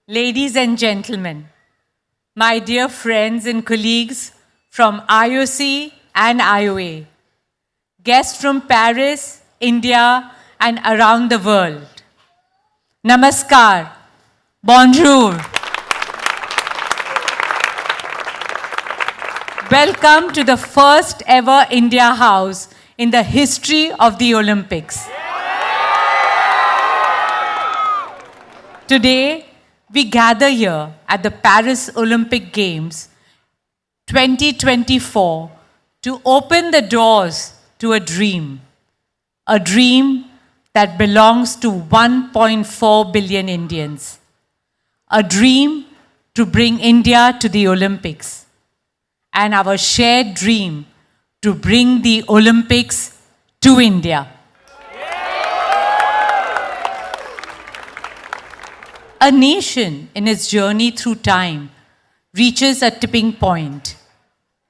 Ladies and gentlemen, my dear friends and colleagues from IOC and IOA, guests from Paris, India, and around the world. Namaskar, bonjour. Welcome to the first ever India House in the history of the Olympics. Today, we gather here at the Paris Olympic Games 2024 to open the doors to a dream that belongs to 1.4 billion Indians, a dream to bring India to the Olympics, and our shared dream to bring the Olympics to India. A nation in its journey through time reaches a tipping point,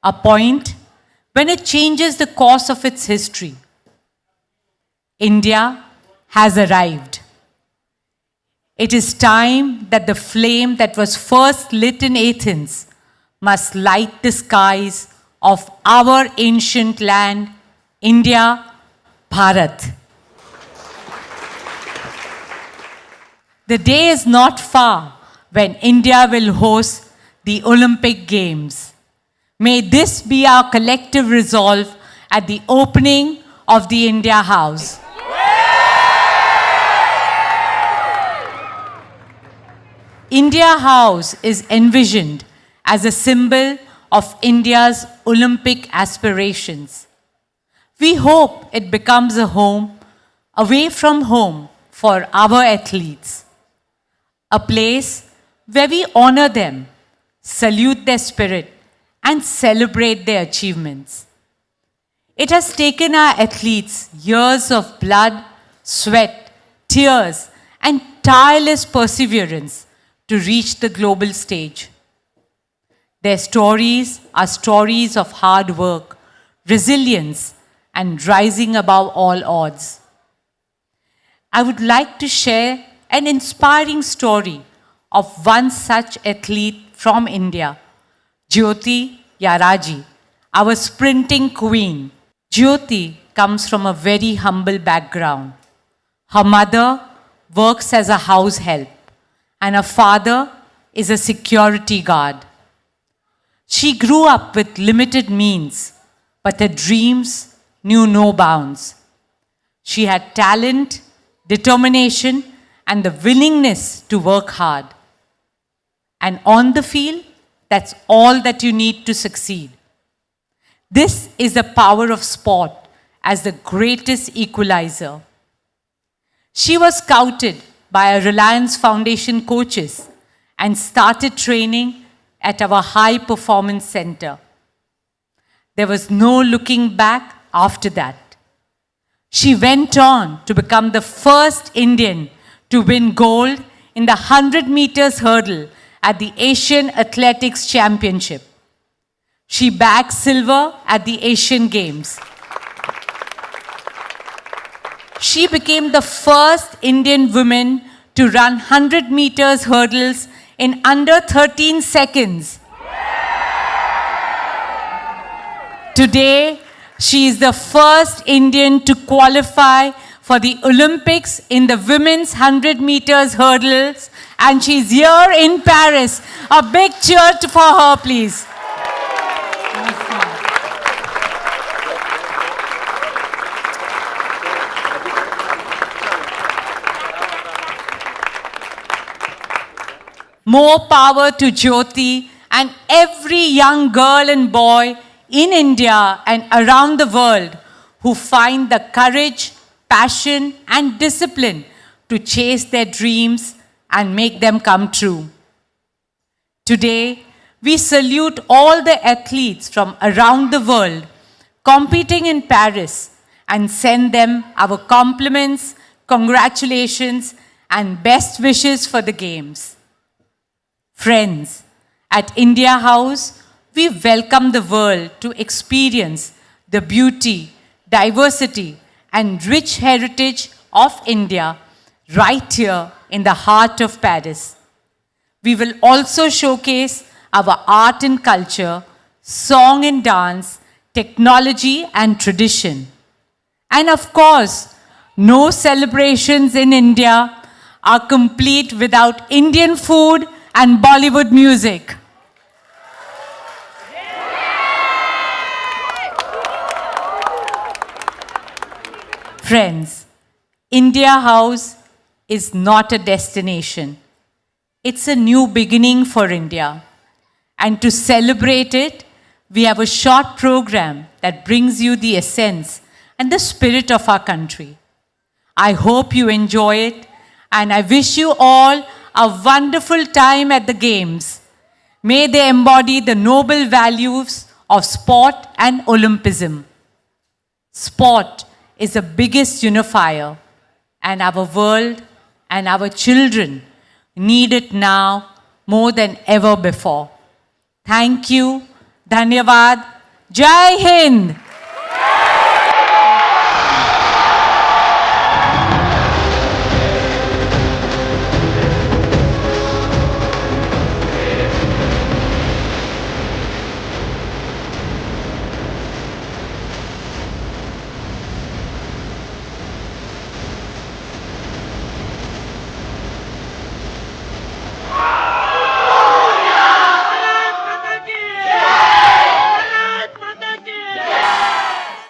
a point when it changes the course of its history. India has arrived. It is time that the flame that was first lit in Athens must light the skies of our ancient land, India, Bharat. The day is not far when India will host the Olympic Games. May this be our collective resolve at the opening of the India House. India House is envisioned as a symbol of India's Olympic aspirations. We hope it becomes a home away from home for our athletes, a place where we honor them, salute their spirit, and celebrate their achievements. It has taken our athletes years of blood, sweat, tears, and tireless perseverance to reach the global stage. Their stories are stories of hard work, resilience, and rising above all odds. I would like to share an inspiring story of one such athlete from India, Jyoti Yaraji, our sprinting queen. Jyoti comes from a very humble background. Her mother works as a house help, and her father is a security guard. She grew up with limited means, but her dreams knew no bounds. She had talent, determination, and the willingness to work hard. And on the field, that's all that you need to succeed. This is the power of sport as the greatest equalizer. She was scouted by our Reliance Foundation coaches and started training at our High Performance Center. There was no looking back after that. She went on to become the first Indian to win gold in the 100 meters hurdle at the Asian Athletics Championship. She bagged silver at the Asian Games. She became the first Indian woman to run 100 meters hurdles in under 13 seconds. Today, she is the first Indian to qualify for the Olympics in the women's 100 meters hurdles, and she's here in Paris. A big cheer for her, please. More power to Jyoti and every young girl and boy in India and around the world who find the courage, passion, and discipline to chase their dreams and make them come true. Today, we salute all the athletes from around the world competing in Paris and send them our compliments, congratulations, and best wishes for the Games. Friends, at India House, we welcome the world to experience the beauty, diversity, and rich heritage of India right here in the heart of Paris. We will also showcase our art and culture, song and dance, technology and tradition. And of course, no celebrations in India are complete without Indian food and Bollywood music. Friends, India House is not a destination. It's a new beginning for India. And to celebrate it, we have a short program that brings you the essence and the spirit of our country. I hope you enjoy it, and I wish you all a wonderful time at the Games. May they embody the noble values of sport and Olympism. Sport is the biggest unifier, and our world and our children need it now more than ever before. Thank you. Dhanyavad. Jai Hind.